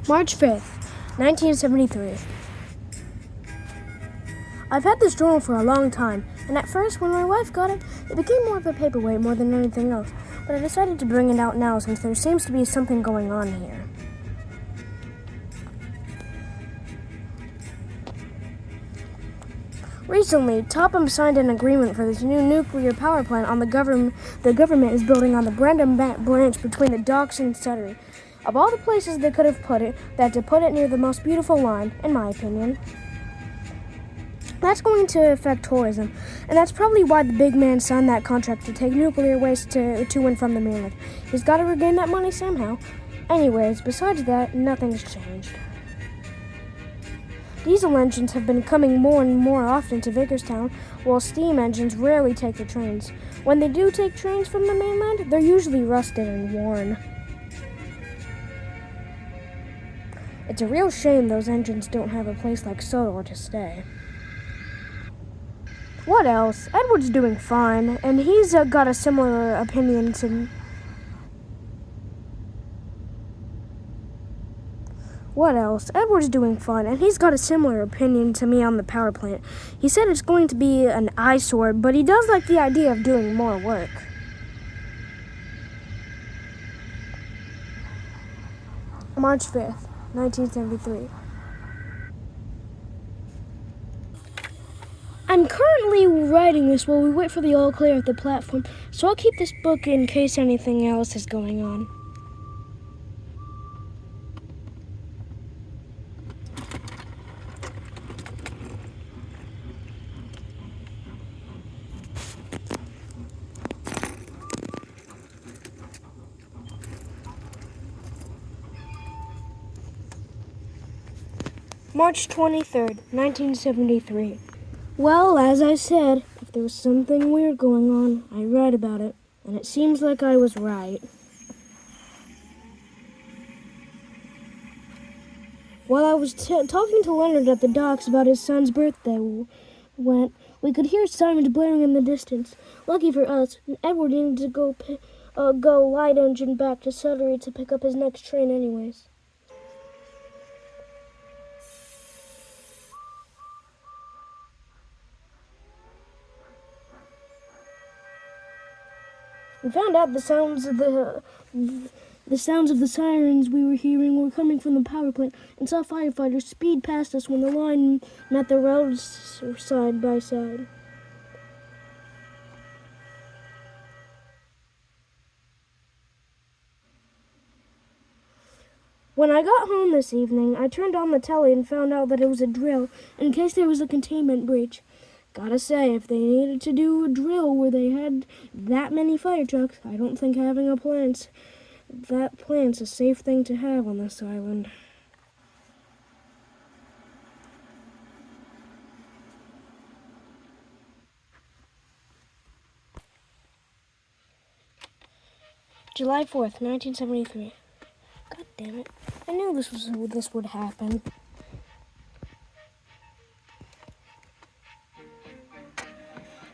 March 5th, 1973. I've had this journal for a long time, and at first, when my wife got it, it became more of a paperweight more than anything else, but I decided to bring it out now since there seems to be something going on here. Recently, Topham signed an agreement for this new nuclear power plant on the government is building on the Brandon branch between the docks and Sodor. Of all the places they could have put it, they had to put it near the most beautiful line, in my opinion. That's going to affect tourism, and that's probably why the big man signed that contract to take nuclear waste to and from the mainland. He's got to regain that money somehow. Anyways, besides that, nothing's changed. Diesel engines have been coming more and more often to Vickers-town, while steam engines rarely take the trains. When they do take trains from the mainland, they're usually rusted and worn. It's a real shame those engines don't have a place like Sodor to stay. What else? Edward's doing fine, and he's got a similar opinion to... What else? Edward's doing fine, and he's got a similar opinion to me on the power plant. He said it's going to be an eyesore, but he does like the idea of doing more work. March 5th, 1973. I'm currently writing this while we wait for the all clear at the platform, so I'll keep this book in case anything else is going on. March 23rd, 1973. Well, as I said, if there was something weird going on, I'd write about it, and it seems like I was right. While I was talking to Leonard at the docks about his son's birthday we could hear sirens blaring in the distance. Lucky for us, Edward needed to go light engine back to Sudbury to pick up his next train anyways. We found out the sounds of the sirens we were hearing were coming from the power plant, and saw firefighters speed past us when the line met the roads side by side. When I got home this evening, I turned on the telly and found out that it was a drill in case there was a containment breach. Gotta say, if they needed to do a drill where they had that many fire trucks, I don't think having that plant's a safe thing to have on this island. July 4th, 1973. God damn it. I knew this would happen.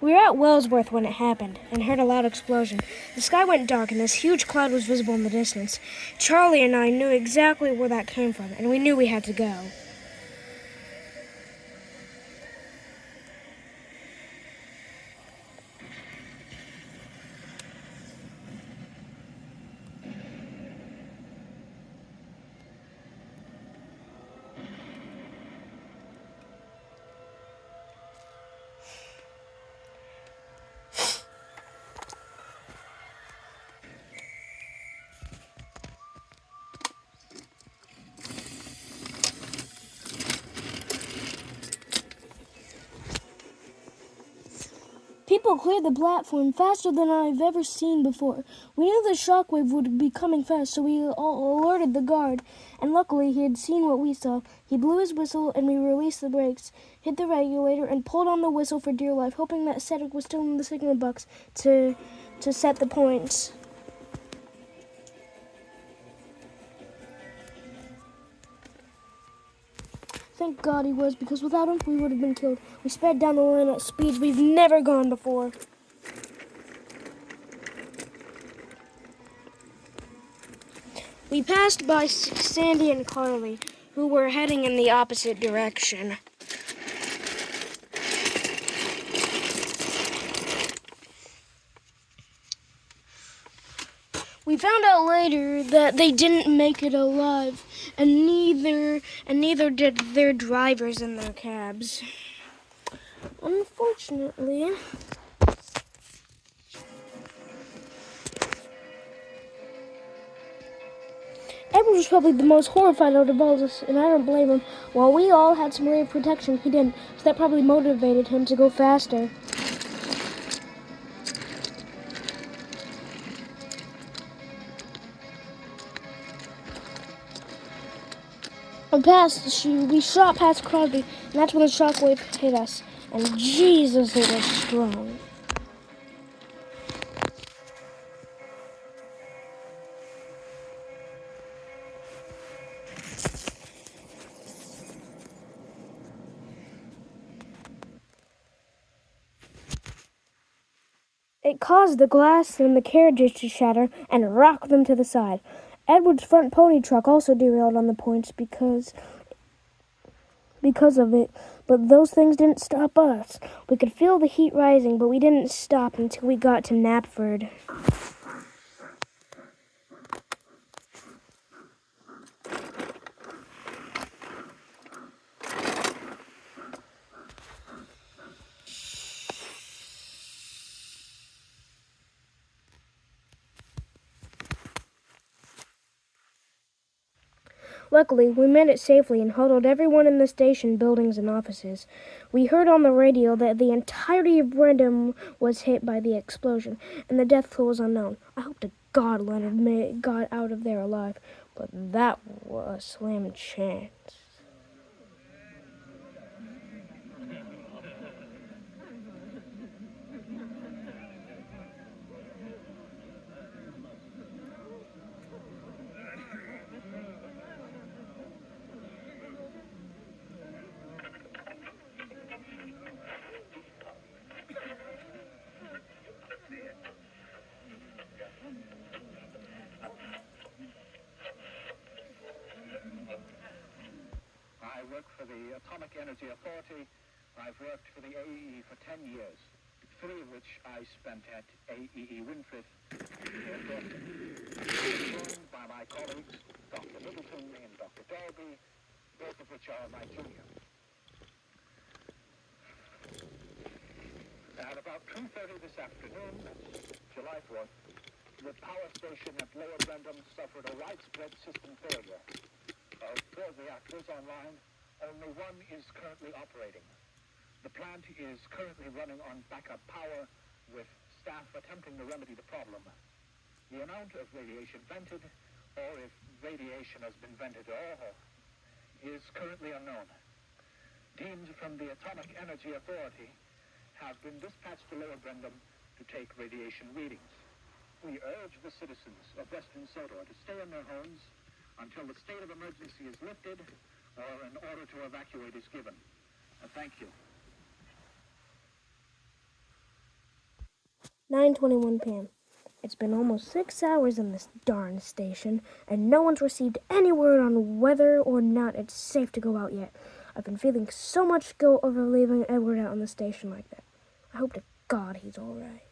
We were at Wellsworth when it happened, and heard a loud explosion. The sky went dark, and this huge cloud was visible in the distance. Charlie and I knew exactly where that came from, and we knew we had to go. People cleared the platform faster than I've ever seen before. We knew the shockwave would be coming fast, so we all alerted the guard. And luckily, he had seen what we saw. He blew his whistle, and we released the brakes, hit the regulator, and pulled on the whistle for dear life, hoping that Cedric was still in the signal box to set the points. Thank God he was, because without him, we would have been killed. We sped down the line at speeds we've never gone before. We passed by Sandy and Carly, who were heading in the opposite direction. We found out later that they didn't make it alive, and neither did their drivers in their cabs. Unfortunately, Edward was probably the most horrified out of all of us, and I don't blame him. While we all had some ray protection, he didn't, so that probably motivated him to go faster. We shot past Crosby, and that's when the shockwave hit us. And Jesus, it was strong. It caused the glass in the carriages to shatter and rock them to the side. Edward's front pony truck also derailed on the points because of it, but those things didn't stop us. We could feel the heat rising, but we didn't stop until we got to Knapford. Luckily, we made it safely and huddled everyone in the station buildings and offices. We heard on the radio that the entirety of Brandon was hit by the explosion, and the death toll was unknown. I hope to God Leonard got out of there alive, but that was a slim chance. I work for the Atomic Energy Authority. I've worked for the AEE for 10 years, 3 of which I spent at AEE Winfrith near Dorset. I'm joined by my colleagues, Dr. Middleton and Dr. Darby, both of which are my juniors. At about 2:30 this afternoon, July 4th, the power station at Lower Brendam suffered a widespread system failure. Of 4 reactors online, only 1 is currently operating. The plant is currently running on backup power, with staff attempting to remedy the problem. The amount of radiation vented, or if radiation has been vented at all, is currently unknown. Teams from the Atomic Energy Authority have been dispatched to Lower Brendam to take radiation readings. We urge the citizens of Western Sodor to stay in their homes until the state of emergency is lifted or an order to evacuate is given. Thank you. 9:21 p.m. It's been almost 6 hours in this darn station, and no one's received any word on whether or not it's safe to go out yet. I've been feeling so much guilt over leaving Edward out on the station like that. I hope to God he's alright.